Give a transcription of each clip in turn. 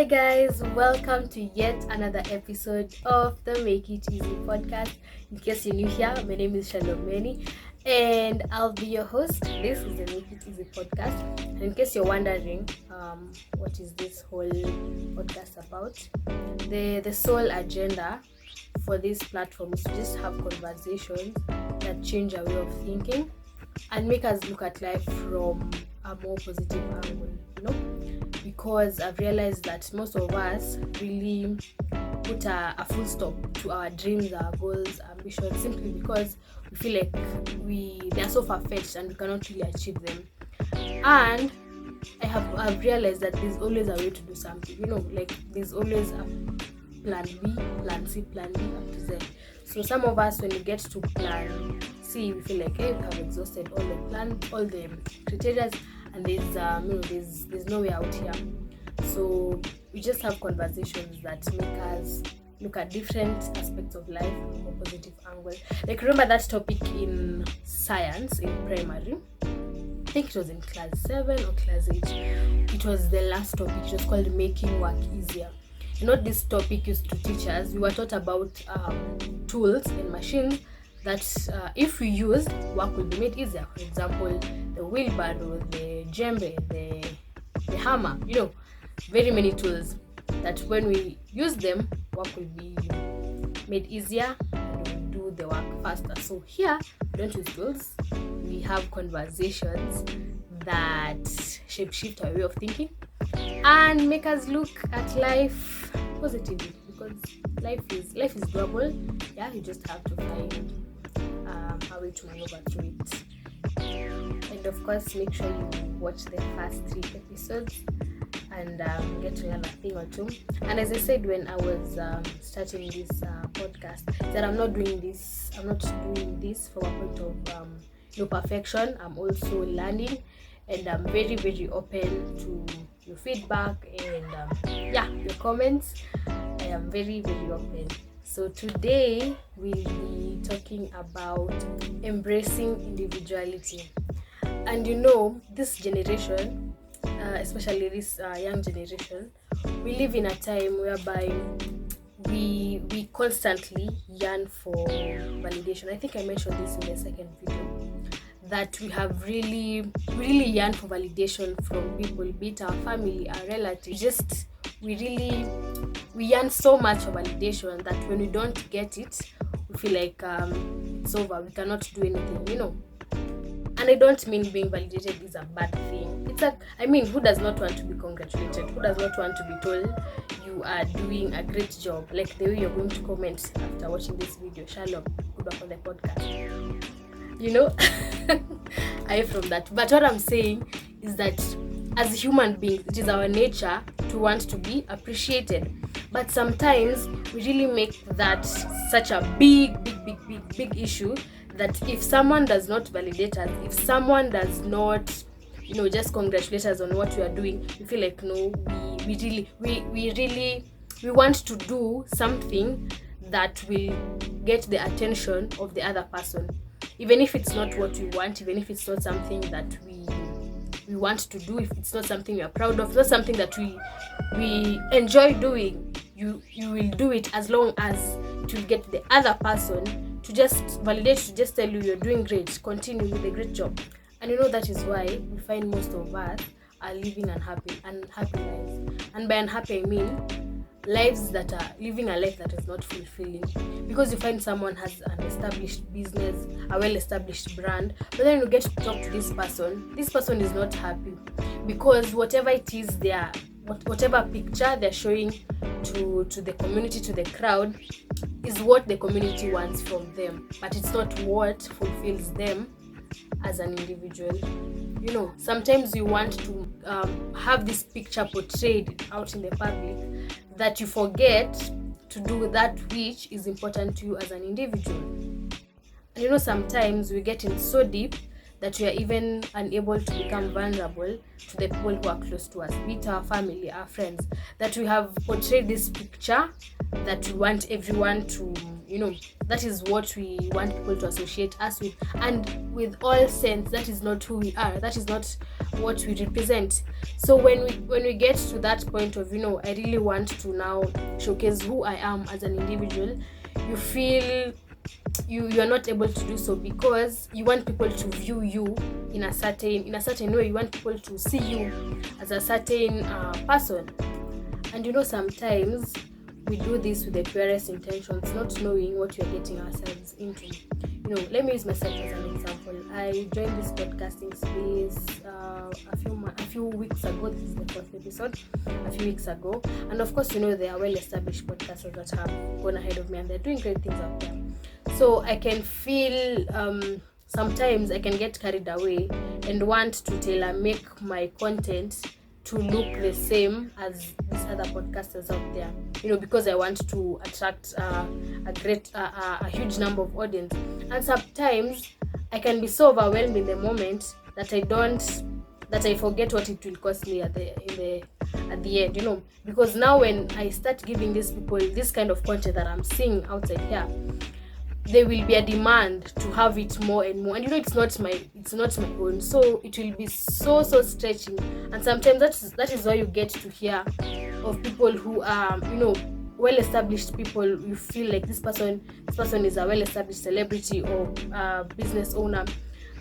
guys, welcome to yet another episode of the Make It Easy podcast. In case you're new here, my name is Shalomeni and I'll be your host. This is the Make It Easy podcast. And in case you're wondering what is this whole podcast about, the sole agenda for this platform is to just have conversations that change our way of thinking and make us look at life from a more positive angle, because I've realized that most of us really put a full stop to our dreams, our goals, ambitions, simply because we feel like they are so far-fetched and we cannot really achieve them. And I've realized that there's always a way to do something, there's always a plan B, plan C, plan D, up to Z. So some of us, when we get to plan C, we feel like, hey, we have exhausted all the plans, all the criteria, and there's no way out here. So we just have conversations that make us look at different aspects of life from a positive angle. Like, remember that topic in science in primary? I think it was in class 7 or class 8. It was the last topic. It was called making work easier. And what this topic used to teach us, we were taught about tools and machines that if we used, work will be made easier. For example, the wheelbarrow, the djembe, the hammer, very many tools that when we use them, work will be made easier and we'll do the work faster. So here, we don't use tools. We have conversations that shape-shift our way of thinking and make us look at life positively, because life is doable. Yeah, you just have to find a way to maneuver through it. And of course, make sure you watch the first 3 episodes and get to learn a thing or two. And as I said when I was starting this podcast, that I'm not doing this from a point of perfection. I'm also learning, and I'm very, very open to your feedback and your comments. I am very, very open. So today we'll be talking about embracing individuality. And this generation, especially this young generation, we live in a time whereby we constantly yearn for validation. I think I mentioned this in the second video, that we have really yearn for validation from people, be it our family, our relatives. We yearn so much for validation that when we don't get it, we feel like it's over, we cannot do anything, And I don't mean being validated is a bad thing. Who does not want to be congratulated? Who does not want to be told you are doing a great job? Like the way you're going to comment after watching this video, Shalom, good work on the podcast. I from that. But what I'm saying is that as human beings, it is our nature to want to be appreciated. But sometimes we really make that such a big issue that if someone does not validate us, if someone does not, just congratulate us on what we are doing, we feel like, no, we want to do something that will get the attention of the other person. Even if it's not what we want, even if it's not something that we want to do, if it's not something we are proud of, not something that we enjoy doing, you will do it as long as it will get the other person to just validate, to just tell you you're doing great, continue with a great job. And that is why we find most of us are living unhappy lives. And by unhappy, I mean lives that are living a life that is not fulfilling, because you find someone has an established business, a well-established brand, but then you get to talk to this person is not happy, because whatever it is whatever picture they're showing to the community, to the crowd, is what the community wants from them, but it's not what fulfills them as an individual. Sometimes you want to have this picture portrayed out in the public that you forget to do that which is important to you as an individual. And sometimes we get in so deep that we are even unable to become vulnerable to the people who are close to us, be it our family, our friends, that we have portrayed this picture that we want everyone to that is what we want people to associate us with, and with all sense that is not who we are, that is not what we represent. So when we get to that point of I really want to now showcase who I am as an individual, you feel you are not able to do so, because you want people to view you in a certain way. You want people to see you as a certain person. And sometimes we do this with the purest intentions, not knowing what we are getting ourselves into. Let me use myself as an example. I joined this podcasting space a few weeks ago. This is the fourth episode. A few weeks ago, and of course, there are well-established podcasters that have gone ahead of me, and they're doing great things out there. So I can feel sometimes I can get carried away and want to tailor make my content to look the same as these other podcasters out there, because I want to attract a huge number of audience. And sometimes I can be so overwhelmed in the moment that I forget what it will cost me at the end, because now when I start giving these people this kind of content that I'm seeing outside here, there will be a demand to have it more and more, and it's not my own, so it will be so stretching. And sometimes that is why you get to hear of people who are well-established people. You feel like this person is a well-established celebrity or business owner.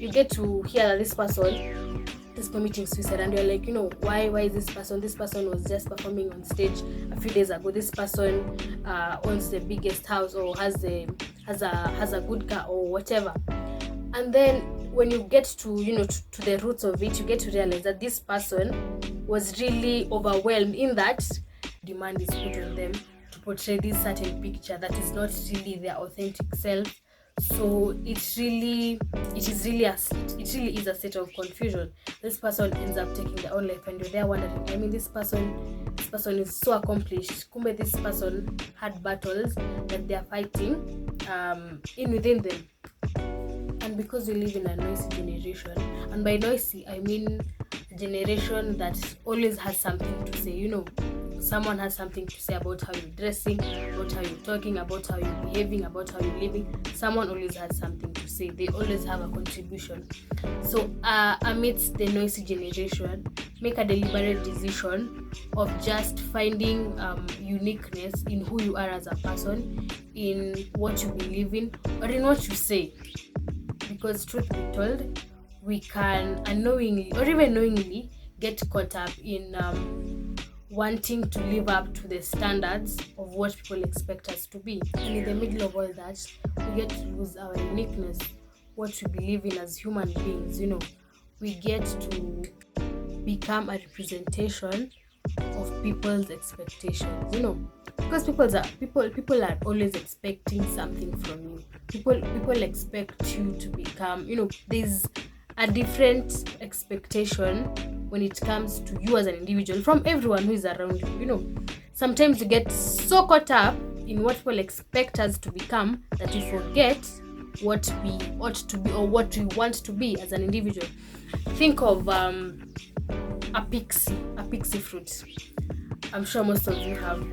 You get to hear that this person is committing suicide, and you're like, why is this person was just performing on stage a few days ago. This person owns the biggest house, or has a good car, or whatever. And then when you get to to the roots of it, you get to realize that this person was really overwhelmed, in that demand is put on them to portray this certain picture that is not really their authentic self. So it really is a state of confusion. This person ends up taking their own life, and you're there wondering, this person is so accomplished. Kumbe, this person had battles that they're fighting within them. And because we live in a noisy generation, and by noisy I mean a generation that always has something to say, someone has something to say about how you're dressing, about how you're talking, about how you're behaving, about how you're living. Someone always has something to say. They always have a contribution. So amidst the noisy generation, make a deliberate decision of just finding uniqueness in who you are as a person, in what you believe in, or in what you say. Because truth be told, we can unknowingly or even knowingly get caught up in wanting to live up to the standards of what people expect us to be. And in the middle of all that, we get to lose our uniqueness, what we believe in as human beings. We get to become a representation of people's expectations, because people are always expecting something from you. People expect you to become, there's a different expectation when it comes to you as an individual from everyone who is around you. Sometimes you get so caught up in what people expect us to become that you forget what we ought to be, or what we want to be as an individual. Think of a pixie fruit. I'm sure most of you have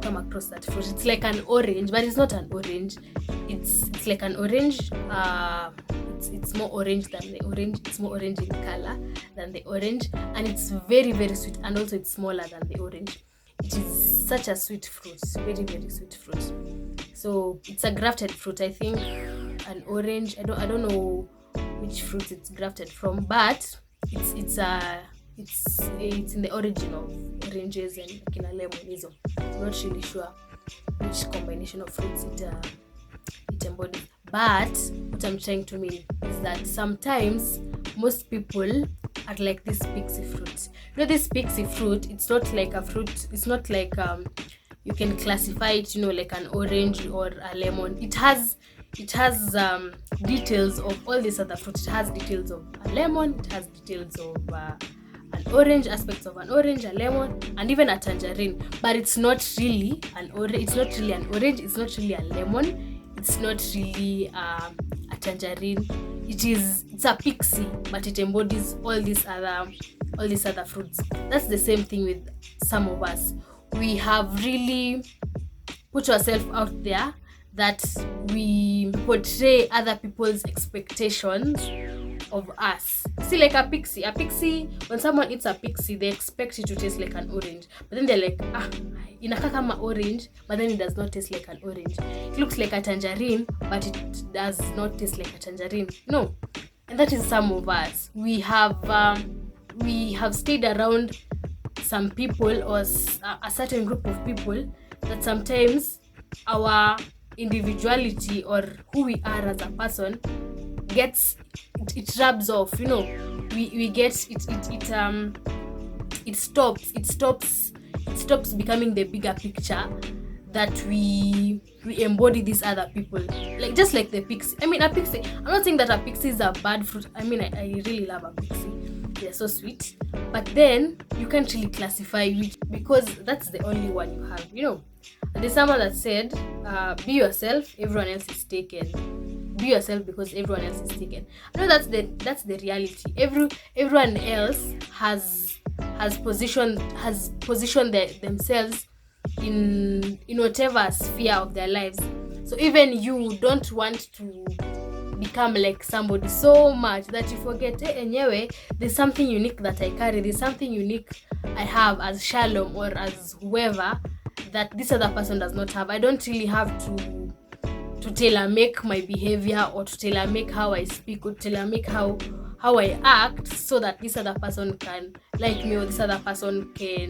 come across that fruit. It's like an orange, but it's not an orange. It's like an orange. It's more orange than the orange. It's more orange in color than the orange, and it's very, very sweet, and also it's smaller than the orange. It is such a sweet fruit, very, very sweet fruit. So it's a grafted fruit. I think an orange. I don't know which fruit it's grafted from, but it's in the origin of oranges and lemon. I'm not really sure which combination of fruits it embodies. But what I'm trying to mean is that sometimes most people are like this pixie fruit. This pixie fruit, it's not like a fruit. It's not like you can classify it, like an orange or a lemon. It has details of all these other fruits. It has details of a lemon. It has details of an orange, aspects of an orange, a lemon, and even a tangerine. But it's not really an orange. It's not really an orange. It's not really a lemon. It's not really a tangerine. It's a pixie, but it embodies all these other fruits. That's the same thing with some of us. We have really put yourself out there, that we portray other people's expectations of us. See, like a pixie, when someone eats a pixie, they expect it to taste like an orange, but then they're like, inakaa kama orange, but then it does not taste like an orange. It looks like a tangerine, but it does not taste like a tangerine. No. And that is some of us. We have stayed around some people or a certain group of people that sometimes our individuality or who we are as a person gets it rubs off. We get it stops becoming the bigger picture, that we embody these other people, like just like the pixie. I mean, a pixie, I'm not saying that a pixie is a bad fruit. I mean, I really love a pixie, they're so sweet, but then you can't really classify which, because that's the only one you have. There's someone that said, be yourself, everyone else is taken. Be yourself because everyone else is taken. I know that's the reality. Everyone else has positioned themselves in whatever sphere of their lives. So even you don't want to become like somebody so much that you forget, anyway, there's something unique that I carry, there's something unique I have as Shalom or as whoever that this other person does not have. I don't really have to tailor make my behavior, or to tailor make how I speak, or tailor make how I act, so that this other person can like me, or this other person can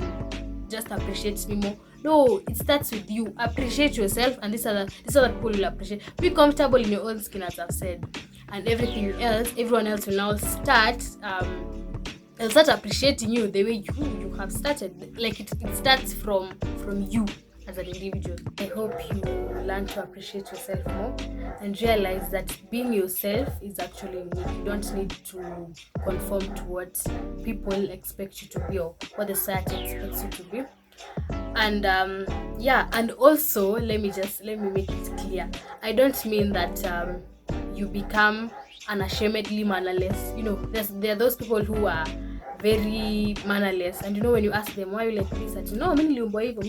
just appreciate me more. No, it starts with you. Appreciate yourself, and this other people will appreciate. Be comfortable in your own skin, as I've said, and everyone else will now start appreciating you the way you have started. Like it starts from you as an individual. I hope you learn to appreciate yourself more and realize that being yourself is actually unique. You don't need to conform to what people expect you to be or what the society expects you to be. And and also let me make it clear. I don't mean that you become unashamedly mannerless. There are those people who are very mannerless, and when you ask them why you like this, that mimi niliumbwa hivyo.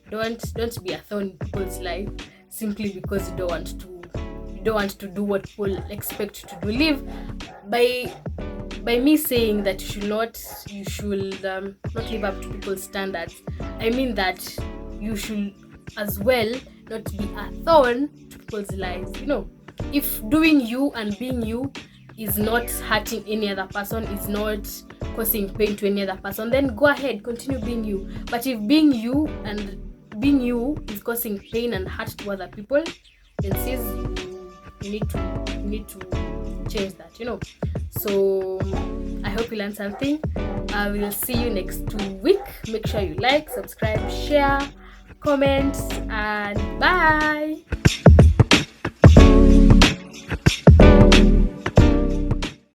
Don't be a thorn in people's life simply because you don't want to do what people expect you to do. Live by me saying that you should not live up to people's standards. I mean that you should as well not be a thorn to people's lives. If doing you and being you is not hurting any other person, is not causing pain to any other person, then go ahead, continue being you. But if being you is causing pain and hurt to other people, then sis, you need to change that. So I hope you learned something. I will see you next week. Make sure you like, subscribe, share, comment, and bye.